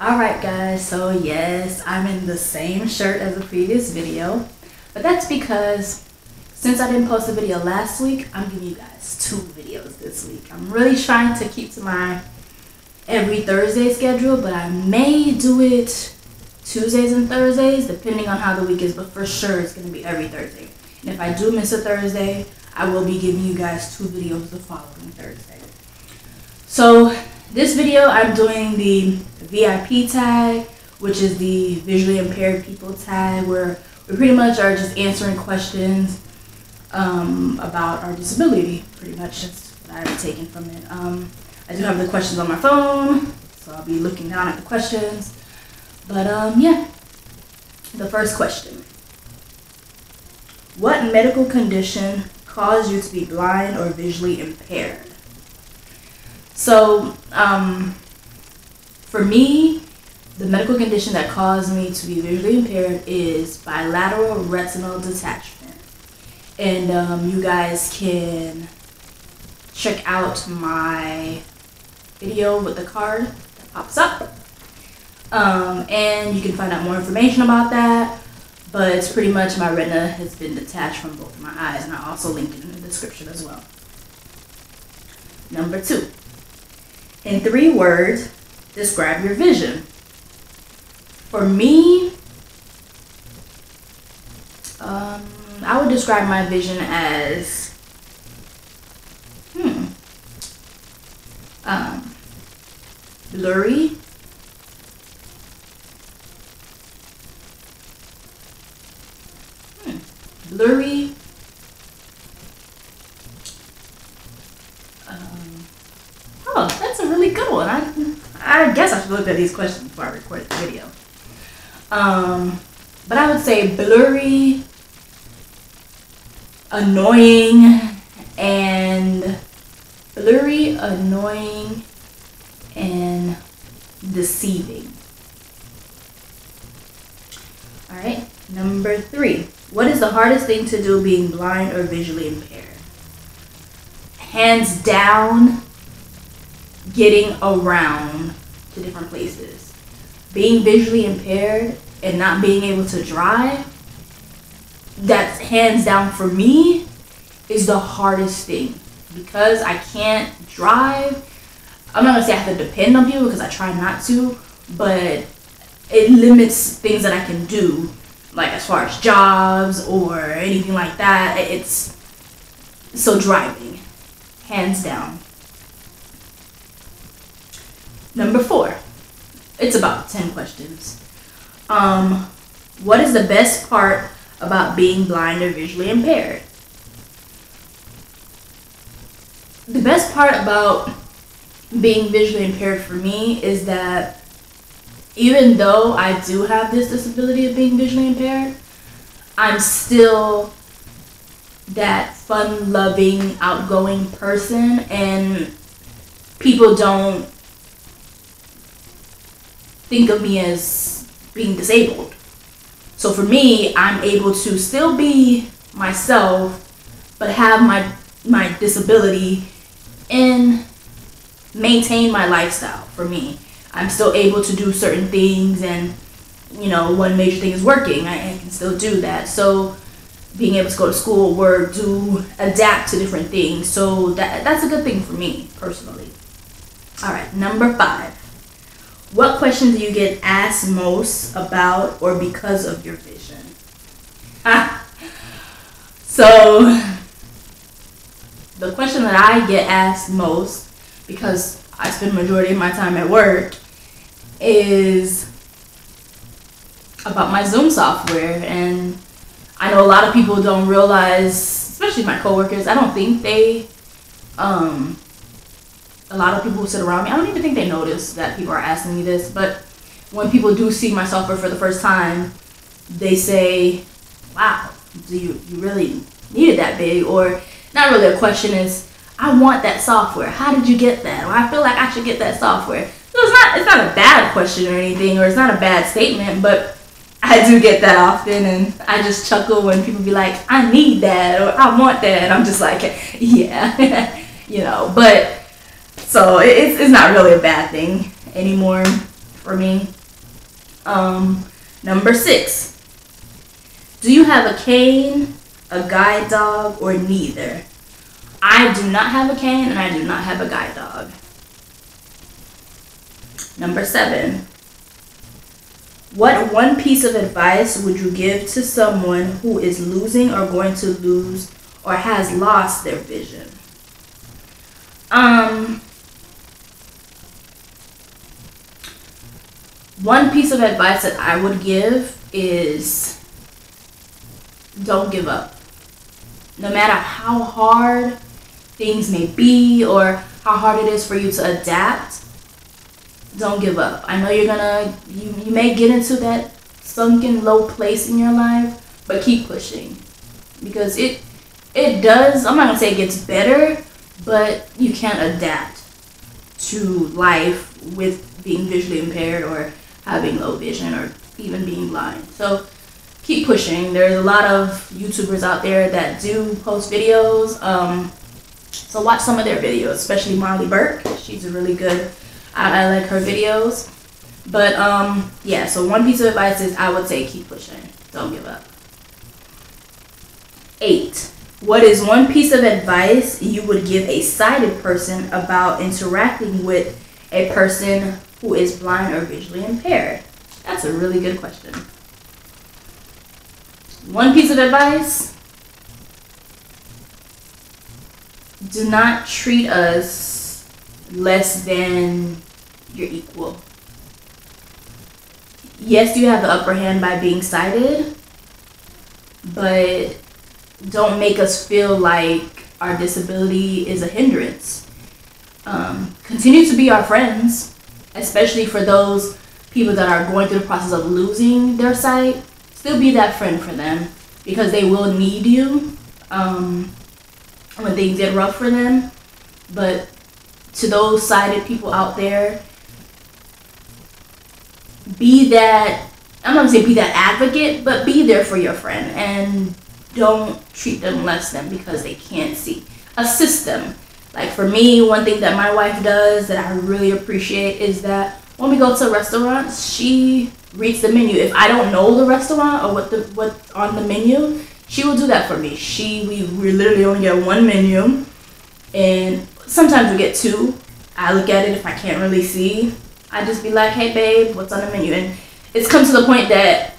Alright guys, so yes, I'm in the same shirt as the previous video, but that's because since I didn't post a video last week, I'm giving you guys 2 videos this week. I'm really trying to keep to my every Thursday schedule, but I may do it Tuesdays and Thursdays depending on how the week is, but for sure it's going to be every Thursday. And if I do miss a Thursday, I will be giving you guys 2 videos the following Thursday. So this video, I'm doing the VIP tag, which is the visually impaired people tag, where we pretty much are just answering questions about our disability. Pretty much that's what I've taken from it. I do have the questions on my phone, so I'll be looking down at the questions. But yeah, the first question. What medical condition caused you to be blind or visually impaired? So, for me, the medical condition that caused me to be visually impaired is bilateral retinal detachment. And you guys can check out my video with the card that pops up. And you can find out more information about that. But it's pretty much my retina has been detached from both of my eyes, and I also link it in the description as well. Number 2. In 3 words, describe your vision. For me, I would describe my vision as blurry, blurry, oh, that's a really good one. I guess I should look at these questions before I record the video. But I would say blurry, annoying, and deceiving. Alright, number 3. What is the hardest thing to do being blind or visually impaired? Hands down, getting around to different places. Being visually impaired and not being able to drive, that's hands down for me is the hardest thing. Because I can't drive, I'm not gonna say I have to depend on people because I try not to, but it limits things that I can do, like as far as jobs or anything like that. It's so driving, hands down. Number 4, it's about 10 questions. What is the best part about being blind or visually impaired? The best part about being visually impaired for me is that even though I do have this disability of being visually impaired, I'm still that fun-loving, outgoing person, and people don't think of me as being disabled. So for me, I'm able to still be myself, but have my disability and maintain my lifestyle. For me, I'm still able to do certain things, and you know, one major thing is working. I can still do that. So being able to go to school, work, adapt to different things. So that's a good thing for me personally. All right, number 5. What question do you get asked most about or because of your vision? So the question that I get asked most, because I spend the majority of my time at work, is about my Zoom software. And I know a lot of people don't realize, especially my coworkers, I don't think they, a lot of people who sit around me, I don't even think they notice that people are asking me this, but when people do see my software for the first time, they say, wow, do you really need it that big? Or not really a question, is, I want that software. How did you get that? Or I feel like I should get that software. So it's not a bad question or anything, or it's not a bad statement, but I do get that often, and I just chuckle when people be like, I need that, or I want that, and I'm just like, yeah, you know, but so it's not really a bad thing anymore for me. Number 6. Do you have a cane, a guide dog, or neither? I do not have a cane and I do not have a guide dog. Number 7. What one piece of advice would you give to someone who is losing or going to lose or has lost their vision? One piece of advice that I would give is don't give up. No matter how hard things may be or how hard it is for you to adapt, don't give up. I know you may get into that sunken low place in your life, but keep pushing, because it does, I'm not gonna say it gets better, but you can't adapt to life with being visually impaired or having low vision or even being blind. So keep pushing. There's a lot of YouTubers out there that do post videos, so watch some of their videos, especially Molly Burke. She's a really good, I like her videos. But yeah, so one piece of advice is I would say keep pushing, don't give up. 8. What is one piece of advice you would give a sighted person about interacting with a person who is blind or visually impaired? That's a really good question. One piece of advice: do not treat us less than your equal. Yes, you have the upper hand by being sighted, but don't make us feel like our disability is a hindrance. Continue to be our friends, especially for those people that are going through the process of losing their sight. Still be that friend for them, because they will need you when things get rough for them. But to those sighted people out there, be that, I'm not gonna say be that advocate, but be there for your friend and don't treat them less than because they can't see. Assist them. Like for me, one thing that my wife does that I really appreciate is that when we go to restaurants, she reads the menu. If I don't know the restaurant or what's on the menu, she will do that for me. We literally only get one menu, and sometimes we get 2. I look at it. If I can't really see, I just be like, hey babe, what's on the menu? And it's come to the point that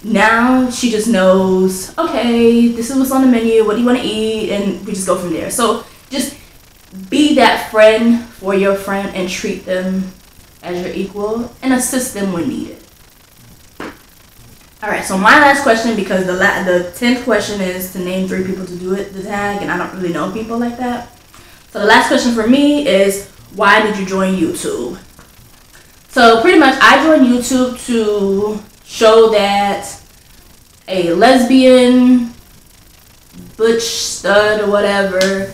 now she just knows, okay, this is what's on the menu, what do you want to eat, and we just go from there. So just be that friend for your friend and treat them as your equal and assist them when needed. Alright, so my last question, because the 10th question is to name 3 people to do it, the tag, and I don't really know people like that. So the last question for me is, why did you join YouTube? So pretty much I joined YouTube to show that a lesbian, butch, stud, or whatever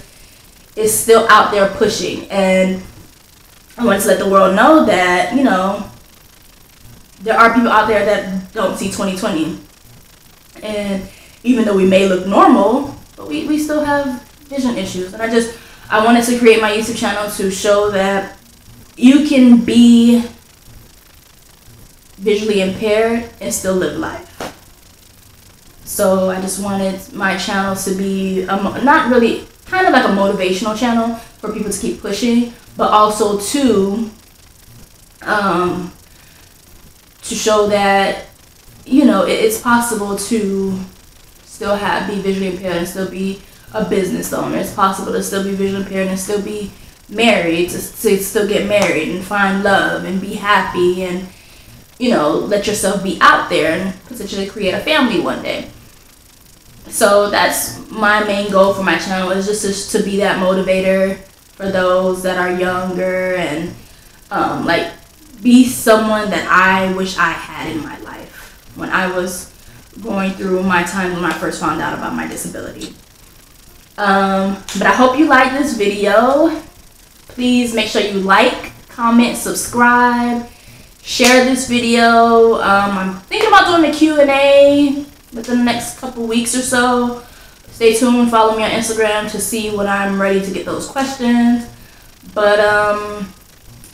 is still out there pushing. And I wanted to let the world know that, you know, there are people out there that don't see 2020. And even though we may look normal, but we still have vision issues. And I wanted to create my YouTube channel to show that you can be visually impaired and still live life. So I just wanted my channel to be not really, kind of like a motivational channel for people to keep pushing, but also to show that, you know, it's possible to still be visually impaired and still be a business owner. It's possible to still be visually impaired and still be married, to still get married and find love and be happy and, you know, let yourself be out there and potentially create a family one day. So that's my main goal for my channel, is just to be that motivator for those that are younger and like be someone that I wish I had in my life when I was going through my time when I first found out about my disability. But I hope you like this video. Please make sure you like, comment, subscribe, share this video. I'm thinking about doing a Q&A within the next couple weeks or so. Stay tuned, follow me on Instagram to see when I'm ready to get those questions. But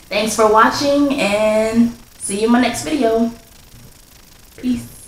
thanks for watching and See you in my next video. Peace.